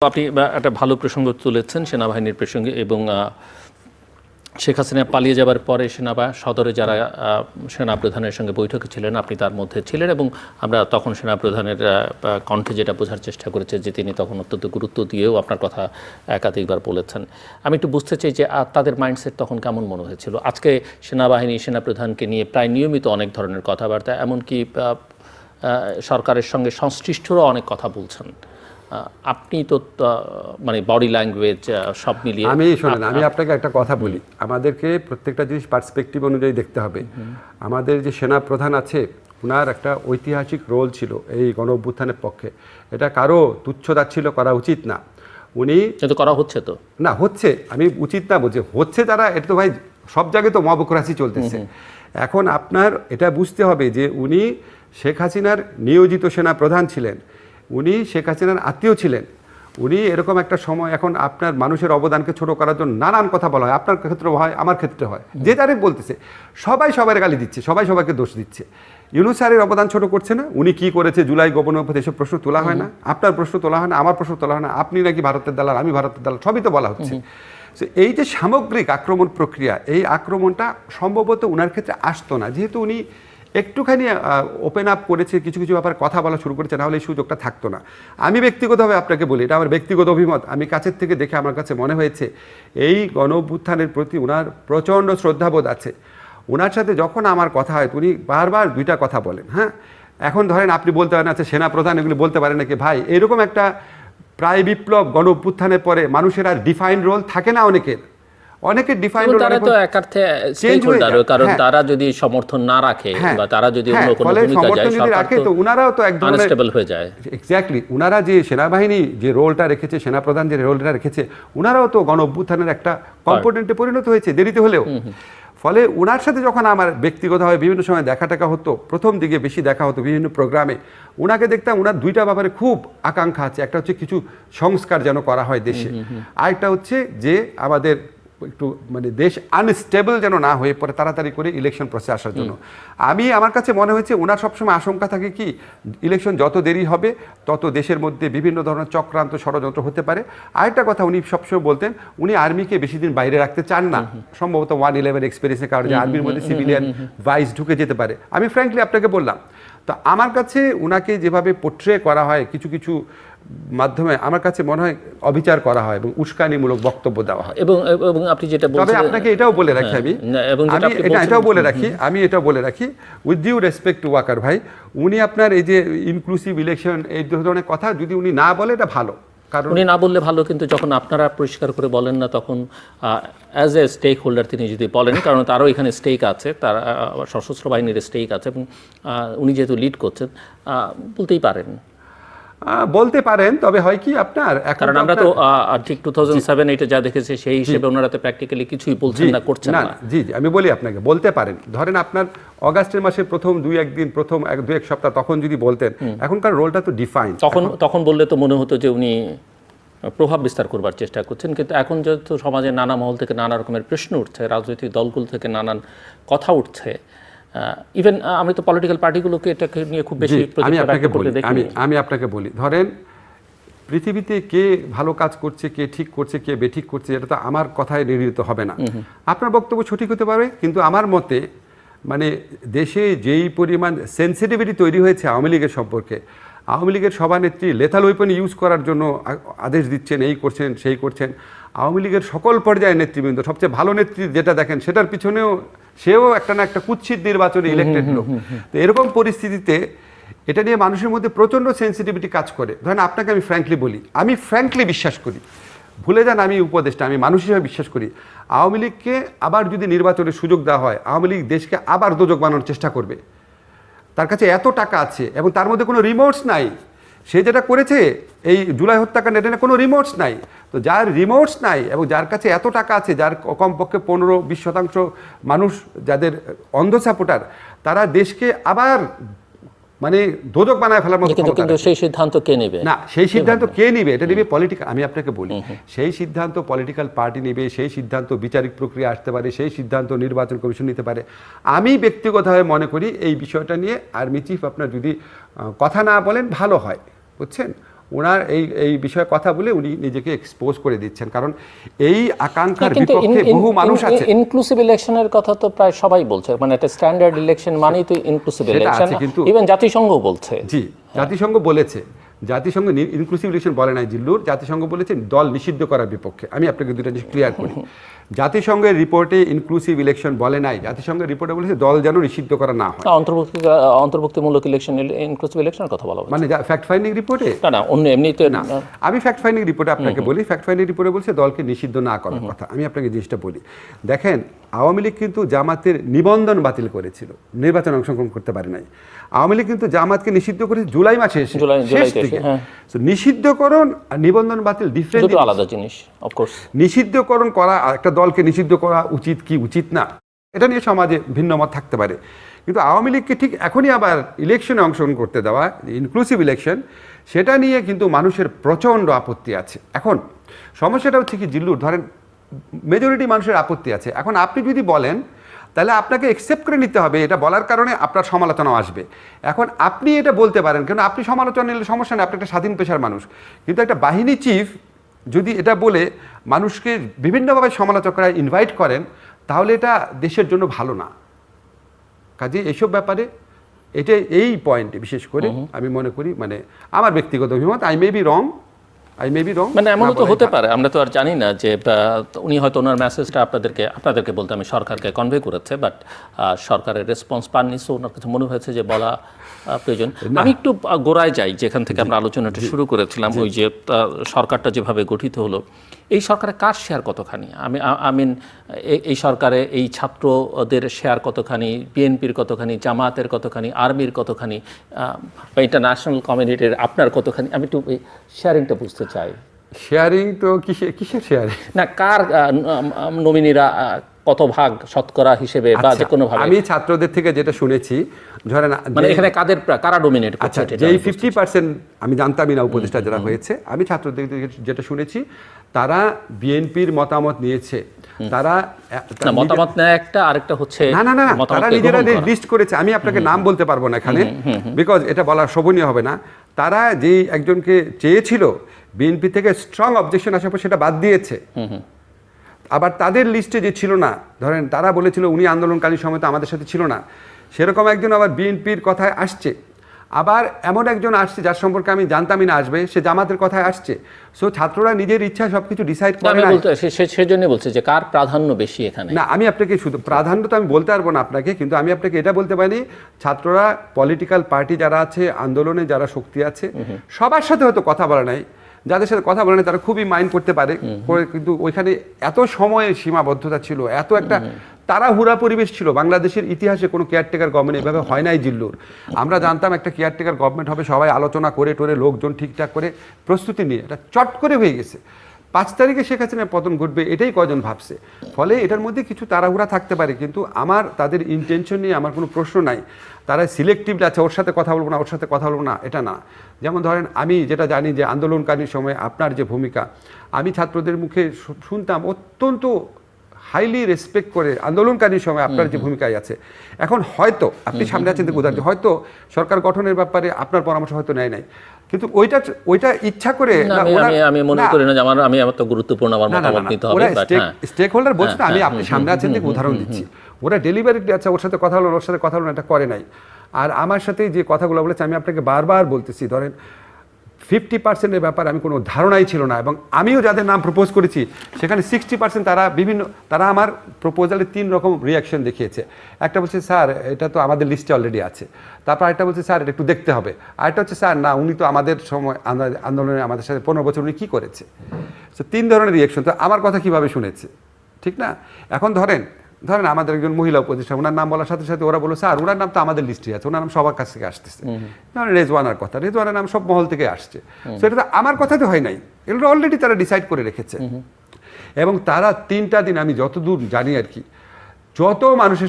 আপনি একটা ভালো প্রসঙ্গ তুলেছেন সেনাবাহিনীর প্রসঙ্গে এবং শেখ হাসিনা পালিয়ে যাবার পরে সদরে যারা সেনাপ্রধানের সঙ্গে বৈঠকে ছিলেন আপনি তার মধ্যে ছিলেন এবং আমরা তখন সেনাপ্রধানের কণ্ঠে যেটা বোঝার চেষ্টা করেছে যে তিনি তখন অত্যন্ত গুরুত্ব দিয়েও আপনার কথা একাধিকবার বলেছেন। আমি একটু বুঝতে চাই যে তাদের মাইন্ডসেট তখন কেমন মনে হয়েছিল? আজকে সেনাবাহিনী সেনাপ্রধানকে নিয়ে প্রায় নিয়মিত অনেক ধরনের কথাবার্তা, এমনকি সরকারের সঙ্গে সংশ্লিষ্টরা অনেক কথা বলছেন। আপনি তো মানে বডি ল্যাঙ্গুয়েজ সব মিলিয়ে আমি আপনাকে একটা কথা বলি, আমাদেরকে প্রত্যেকটা জিনিস পার্সপেক্টিভ অনুযায়ী দেখতে হবে। আমাদের যে সেনা প্রধান আছে ওনার একটা ঐতিহাসিক রোল ছিল এই গণ অভ্যুত্থানের পক্ষে, এটা কারো তুচ্ছতাচ্ছিল্য করা উচিত না। উনি কিন্তু করা হচ্ছে তো না, হচ্ছে, আমি উচিত না বলছি, হচ্ছে তারা, এটা তো ভাই সব জায়গায় তো মবক্রাসি চলতেছে। এখন আপনার এটা বুঝতে হবে যে উনি শেখ হাসিনার নিয়োজিত সেনা প্রধান ছিলেন, উনি শেখ হাসিনার আত্মীয় ছিলেন। উনি এরকম একটা সময়, এখন আপনার মানুষের অবদানকে ছোট করার জন্য নানান কথা বলা হয়, আপনার ক্ষেত্রে হয়, আমার ক্ষেত্রে হয়, যে যারে বলতেছে সবাই সবার গালি দিচ্ছে, সবাই সবাইকে দোষ দিচ্ছে। ইউনূস স্যারের অবদান ছোট করছে না, উনি কি করেছে জুলাই গণঅভ্যুত্থান, এসব প্রশ্ন তোলা হয় না, আপনার প্রশ্ন তোলা হয় না, আমার প্রশ্ন তোলা হয় না, আপনি নাকি ভারতের দালাল, আমি ভারতের দালাল, সবই তো বলা হচ্ছে। এই যে সামগ্রিক আক্রমণ প্রক্রিয়া, এই আক্রমণটা সম্ভবত ওনার ক্ষেত্রে আসতো না, যেহেতু উনি একটুখানি ওপেন আপ করেছে, কিছু কিছু ব্যাপারে কথা বলা শুরু করেছে, নাহলে এই সুযোগটা থাকতো না। আমি ব্যক্তিগতভাবে আপনাকে বলি, এটা আমার ব্যক্তিগত অভিমত, আমি কাছের থেকে দেখে আমার কাছে মনে হয়েছে এই গণ অভ্যুত্থানের প্রতি ওনার প্রচণ্ড শ্রদ্ধাবোধ আছে। ওনার সাথে যখন আমার কথা হয় উনি বারবার দুইটা কথা বলেন। হ্যাঁ, এখন ধরেন আপনি বলতে পারেন আচ্ছা সেনাপ্রধান এগুলি বলতে পারেন নাকি? ভাই, এরকম একটা প্রায় বিপ্লব গণ অভ্যুত্থানের পরে মানুষের আর ডিফাইন্ড রোল থাকে না, অনেকের ডিফাইন্ড রোল, তারা তো একার্থে স্টেক হোল্ডার, কারণ তারা যদি সমর্থন না রাখে বা তারা যদি অন্য কোনো ভূমিকা যায়, সরকার তো উনারাও তো একদম আনস্টেবল হয়ে যায়। এক্স্যাক্টলি, উনারা যে সেনাবাহিনী যে রোলটা রেখেছে, সেনাপ্রধান যে রোলটা রেখেছে, উনারাও তো গণ অভ্যুত্থানের একটা কম্পোনেন্টে পরিণত হয়েছে, দেরিতে হলেও। ফলে ওনার সাথে যখন আমার ব্যক্তিগতভাবে বিভিন্ন সময় দেখা টাকা হতো, প্রথম দিকে বেশি দেখা হতো বিভিন্ন প্রোগ্রামে, ওনাকে দেখতাম ওনার দুইটা ব্যাপারে খুব আকাঙ্ক্ষা আছে। একটা হচ্ছে কিছু সংস্কার যেন করা হয় দেশে, আরেকটা হচ্ছে যে আমাদের একটু মানে দেশ আনস্টেবল যেন না হয়ে পড়ে, তাড়াতাড়ি করে ইলেকশন প্রসেস আসার জন্য। আমার কাছে মনে হয়েছে ওনার সবসময় আশঙ্কা থাকে কি, ইলেকশন যত দেরি হবে তত দেশের মধ্যে বিভিন্ন ধরনের চক্রান্ত ষড়যন্ত্র হতে পারে। আরেকটা কথা উনি সবসময় বলতেন, উনি আর্মিকে বেশি দিন বাইরে রাখতে চান না, সম্ভবত 1/11 এক্সপিরিয়েন্সের কারণে আর্মির মধ্যে সিভিলিয়ান ভাইস ঢুকে যেতে পারে। আমি ফ্র্যাঙ্কলি আপনাকে বললাম, তো আমার কাছে ওনাকে যেভাবে পোট্রে করা হয় কিছু কিছু মাধ্যমে, আমার কাছে মনে হয় অবিচার করা হয় এবং উস্কানিমূলক বক্তব্য দেওয়া হয়। এবং আপনি যেটা বলছেন, তবে আপনাকে এটাও বলে রাখি, আমি এটাও বলে রাখি with due respect to Waqar ভাই, উনি আপনার এই যে ইনক্লুসিভ ইলেকশন এই ধরনের কথা যদি উনি না বলে এটা ভালো, কারণ উনি না বললে ভালো, কিন্তু যখন আপনারা পরিষ্কার করে বলেন না তখন অ্যাজ এ স্টেক হোল্ডার তিনি যদি বলেন, কারণ তারও এখানে স্টেক আছে, তার সশস্ত্র বাহিনীর স্টেক আছে এবং উনি যেহেতু লিড করছেন বলতে পারেন। তবে হয় কি আপনার, কারণ আমরা তো ঠিক 2007-8 যা দেখেছি সেই হিসেবে ওনারা তো প্র্যাকটিক্যালি কিছুই বলছেন না, করছেন না। জি, আমি বলি আপনাকে, বলতে পারেন। ধরেন আপনার অগাস্টের মাসে প্রথম 2-1 সপ্তাহ তখন যদি বলতেন, এখনকার রোলটা তো ডিফাইন, তখন বললে তো মনে হতো যে উনি প্রভাব বিস্তার করবার চেষ্টা করছেন। কিন্তু এখন যেহেতু সমাজে নানা মহল থেকে নানা রকমের প্রশ্ন উঠছে, রাজনৈতিক দলগুলো থেকে নানান কথা উঠছে, ইভেন আমি তো পলিটিক্যাল পার্টিগুলোকে এটাকে নিয়ে খুব বেশি আমি আপনাকে বলি, ধরেন পৃথিবীতে কে ভালো কাজ করছে, কে ঠিক করছে, কে বেঠিক করছে, এটা তো আমার কথায় নির্ণীত হবে না। আপনার বক্তব্য সঠিক হতে পারে, কিন্তু আমার মতে মানে দেশে যেই পরিমাণ সেন্সিটিভিটি তৈরি হয়েছে আওয়ামী লীগের সম্পর্কে, আওয়ামী লীগের সভানেত্রী লেথাল ওয়েপন ইউজ করার জন্য আদেশ দিচ্ছেন, এই করছেন সেই করছেন। আওয়ামী লীগের সকল পর্যায়ের নেতৃবৃন্দ, সবচেয়ে ভালো নেত্রী যেটা দেখেন সেটার পিছনেও সেও একটা না একটা কুৎসিত নির্বাচনে ইলেক্টেড লোক। তো এরকম পরিস্থিতিতে এটা নিয়ে মানুষের মধ্যে প্রচণ্ড সেন্সিটিভিটি কাজ করে। ধরেন আপনাকে আমি ফ্র্যাঙ্কলি বলি, আমি ফ্র্যাঙ্কলি বিশ্বাস করি, ভুলে যান আমি উপদেষ্টা, আমি মানুষ হিসেবে বিশ্বাস করি আওয়ামী লীগকে আবার যদি নির্বাচনের সুযোগ দেওয়া হয়, আওয়ামী লীগ দেশকে আবার দোজক বানানোর চেষ্টা করবে। তার কাছে এত টাকা আছে এবং তার মধ্যে কোনো রিমোর্স নাই। সে যেটা করেছে এই জুলাই হত্যাকাণ্ড, এটা কোনো রিমোর্স নাই। তো যার রিমোর্স নাই এবং যার কাছে এত টাকা আছে, যার কমপক্ষে 15-20% মানুষ যাদের অন্ধ সাপোর্টার, তারা দেশকে আবার মানে দোজক বানায় ফেলার মতো। কিন্তু সেই সিদ্ধান্ত কে নেবে? না, সেই সিদ্ধান্ত কে নেবে? এটা নেবে পলিটিক্যাল, আমি আপনাকে বলি, সেই সিদ্ধান্ত পলিটিক্যাল পার্টি নেবে, সেই সিদ্ধান্ত বিচারিক প্রক্রিয়া আসতে পারে, সেই সিদ্ধান্ত নির্বাচন কমিশন নিতে পারে। আমি ব্যক্তিগতভাবে মনে করি এই বিষয়টা নিয়ে আর্মি চিফ আপনার যদি কথা না বলেন ভালো হয়, বুঝছেন। ওনার এই বিষয়ে কথা বলে উনি নিজেকে এক্সপোজ করে দিচ্ছেন, কারণ এই আকাঙ্ক্ষার বিপক্ষে বহু মানুষ আছে। ইনক্লুসিভ ইলেকশনের কথা তো প্রায় সবাই বলছে, মানে একটা স্ট্যান্ডার্ড ইলেকশন মানেই তো ইনক্লুসিভ ইলেকশন, ইভেন জাতিসংঘ বলছে। জি, জাতিসংঘ বলেছে, জাতিসংঘ ইনক্লুসিভ ইলেকশন বলে নাই জিল্লুর, জাতিসংঘ বলেছে দল নিষিদ্ধ করার বিপক্ষে। আমি আপনাকে দুটো জিনিস ক্লিয়ার করি, জাতিসংঘের রিপোর্টে ইনক্লুসিভ ইলেকশন বলে নাই, জাতিসংঘের রিপোর্টে বলেছে দল যেন নিষিদ্ধ করা না হয়। অন্তর্ভুক্তিমূলক ইলেকশন, ইনক্লুসিভ ইলেকশনের কথা বলা হচ্ছে, মানে ফ্যাক্ট ফাইন্ডিং রিপোর্টে না অন্য এমনিতে না। আমি ফ্যাক্ট ফাইন্ডিং রিপোর্টে আপনাকে বলি, ফ্যাক্ট ফাইন্ডিং রিপোর্টে বলছে দলকে নিষিদ্ধ না করার কথা। আমি আপনাকে জিনিসটা বলি, দেখেন আওয়ামী লীগ কিন্তু জামাতের নিবন্ধন বাতিল করেছিল, নির্বাচনে অংশগ্রহণ করতে পারে নাই। আওয়ামী লীগ কিন্তু জামাতকে নিষিদ্ধ করেছে জুলাই মাসে এসে, শেষ দিকে। নিষিদ্ধকরণ আর নিবন্ধন বাতিল ডিফারেন্ট, দুটো আলাদা জিনিস। অফকোর্স নিষিদ্ধকরণ করা, একটা দলকে নিষিদ্ধ করা উচিত কি উচিত না, এটা নিয়ে সমাজে ভিন্ন মত থাকতে পারে, কিন্তু আওয়ামী লীগকে ঠিক এখনই আবার ইলেকশনে অংশগ্রহণ করতে দেওয়া, ইনক্লুসিভ ইলেকশন, সেটা নিয়ে কিন্তু মানুষের প্রচণ্ড আপত্তি আছে। এখন সমস্যাটা হচ্ছে কি জিল্লুর, ধরেন মেজরিটি মানুষের আপত্তি আছে। এখন আপনি যদি বলেন তাহলে আপনাকে অ্যাকসেপ্ট করে নিতে হবে, এটা বলার কারণে আপনার সমালোচনাও আসবে। এখন আপনি এটা বলতে পারেন, কারণ আপনি সমালোচনা নিলে সমস্যা নেই, আপনি একটা স্বাধীন পেশার মানুষ, কিন্তু একটা বাহিনী চিফ যদি এটা বলে মানুষকে বিভিন্নভাবে সমালোচকরা ইনভাইট করেন, তাহলে এটা দেশের জন্য ভালো না। কাজে এইসব ব্যাপারে এটা এই পয়েন্টে বিশেষ করে আমি মনে করি, মানে আমার ব্যক্তিগত অভিমত, আই মে বি রং, মানে এমনও তো হতে পারে, আমরা তো আর জানি না যে উনি হয়তো ওনার মেসেজটা আপনাদেরকে বলতে আমি সরকারকে কনভে করেছে, বাট সরকারের রেসপন্স পাননি, সো ওনার কাছে মনে হয়েছে যে বলা প্রয়োজন। আমি একটু গোড়ায় যাই, যেখান থেকে আমরা আলোচনাটা শুরু করেছিলাম, ওই যে সরকারটা যেভাবে গঠিত হলো, এই সরকারে কার শেয়ার কতখানি? আমিন এই সরকারে এই ছাত্রদের শেয়ার কতখানি, বিএনপির কতখানি, জামাতের কতখানি, আর্মির কতখানি, বা ইন্টারন্যাশনাল কমিউনিটির আপনার কতখানি? আমি একটু শেয়ারিংটা বুঝতে চাই। শেয়ারিং তো কিসের শেয়ারিং? না, কার নমিনিরা কত ভাগ শতকরা হিসেবে বা যে কোনো ভাবে? আমি ছাত্রদের থেকে যেটা শুনেছি, ধরেন মানে এখানে কারা ডোমিনেট করছে? আচ্ছা, যেই 50% আমি জানতামই না উপদেষ্টা যারা হয়েছে, আমি ছাত্রদের থেকে যেটা শুনেছি, তারা বিএনপির মতামত নিয়েছে। তারা মতামত নেয় একটা, আরেকটা হচ্ছে না, তারা নিজেরা লিস্ট করেছে। আমি আপনাকে নাম বলতে পারবো না এখানে, বিকজ এটা বলা শোভনীয় হবে না। তারা যেই একজনকে চেয়েছিল, বিএনপি থেকে স্ট্রং অবজেকশন আসার পর সেটা বাদ দিয়েছে। আবার তাদের লিস্টে যে ছিল না, ধরেন তারা বলেছিল উনি আন্দোলনকালীন সময় তো আমাদের সাথে ছিল না, সেরকম একজন আবার বিএনপির কথায় আসছে। আবার এমন একজন আসছে যার সম্পর্কে আমি জানতামই না আসবে, সে জামাতের কথায় আসছে। সো ছাত্ররা নিজের ইচ্ছায় সবকিছু ডিসাইড করে না। সেজন্য বলছে যে কার প্রাধান্য বেশি এখানে। না, আমি আপনাকে শুধু প্রাধান্য তো আমি বলতে পারবো না আপনাকে, কিন্তু আমি আপনাকে এটা বলতে পারি, ছাত্ররা পলিটিক্যাল পার্টি যারা আছে, আন্দোলনে যারা শক্তি আছে, সবার সাথে হয়তো কথা বলা নাই, যাদের সাথে কথা বলে তারা খুবই মাইন্ড করতে পারে, কিন্তু ওইখানে এত সময়ের সীমাবদ্ধতা ছিল, এত একটা তাড়াহুড়া পরিবেশ ছিল। বাংলাদেশের ইতিহাসে কোনো কেয়ারটেকার গভর্নমেন্ট এভাবে হয় নাই জিল্লুর। আমরা জানতাম একটা কেয়ারটেকার গভর্নমেন্ট হবে, সবাই আলোচনা করে টোরে লোকজন ঠিকঠাক করে প্রস্তুতি নিয়ে, এটা চট করে হয়ে গেছে। 5 তারিখে শেখ হাসিনার পতন ঘটবে এটাই কজন ভাবছে। ফলে এটার মধ্যে কিছু তাড়াহুড়া থাকতে পারে, কিন্তু আমার তাদের ইন্টেনশন নিয়ে আমার কোনো প্রশ্ন নাই। তারা সিলেক্টিভলি আছে, ওর সাথে কথা বলবো না, ওর সাথে কথা বলবো না, এটা না। যেমন ধরেন আমি যেটা জানি যে আন্দোলনকালীন সময় আপনার যে ভূমিকা, আমি ছাত্রদের মুখে শুনতাম অত্যন্ত হাইলি রেসপেক্ট করে আন্দোলনকালীন সময় আপনার যে ভূমিকায় আছে। এখন হয়তো আপনি সামনে আছেন উদাহরণ, হয়তো সরকার গঠনের ব্যাপারে আপনার পরামর্শ হয়তো নেয় নাই, কিন্তু ওইটা ইচ্ছা করে আমি মনে করি না যে আমি এত গুরুত্বপূর্ণ আমার মতামত নিতে হবে। স্টেক হোল্ডার বলছে না, আমি আপনি সামনে আছেন দেখে উদাহরণ দিচ্ছি। ওরা ডেলিভারিটি আছে, ওর সাথে কথা হলো, ওর সাথে কথা হলো, এটা করে নাই। আর আমার সাথে যে কথাগুলো বলেছে, আমি আপনাকে বারবার বলতেছি, ধরেন 50%-এর ব্যাপারে আমি কোনো ধারণাই ছিল না, এবং আমিও যাদের নাম প্রপোজ করেছি সেখানে 60% তারা আমার প্রপোজালে 3 রকম রিয়াকশন দেখিয়েছে। একটা বলছে স্যার এটা তো আমাদের লিস্টে অলরেডি আছে, তারপর আরেকটা বলছে স্যার এটা একটু দেখতে হবে, আরেকটা হচ্ছে স্যার না উনি তো আমাদের সময় আন্দোলনে আমাদের সাথে 15 বছর উনি কী করেছে। তো 3 ধরনের রিয়াকশন। তো আমার কথা কীভাবে শুনেছে, ঠিক না? এখন ধরেন আমাদের একজন মহিলা উপদেষ্টা, ওনার নাম বলার সাথে সাথে ওরা বললো স্যার ওনার নাম তো আমাদের লিস্টে আছে, ওনার নাম সবার কাছ থেকে আসতেছে। রেজওয়ানার কথা, রেজওয়ানার নাম সব মহল থেকে আসছে। তো এটা তো আমার কথা তো হয় নাই, এগুলো অলরেডি তারা ডিসাইড করে রেখেছে। এবং তারা 3টা দিন, আমি যতদূর জানি আর কি, যত মানুষের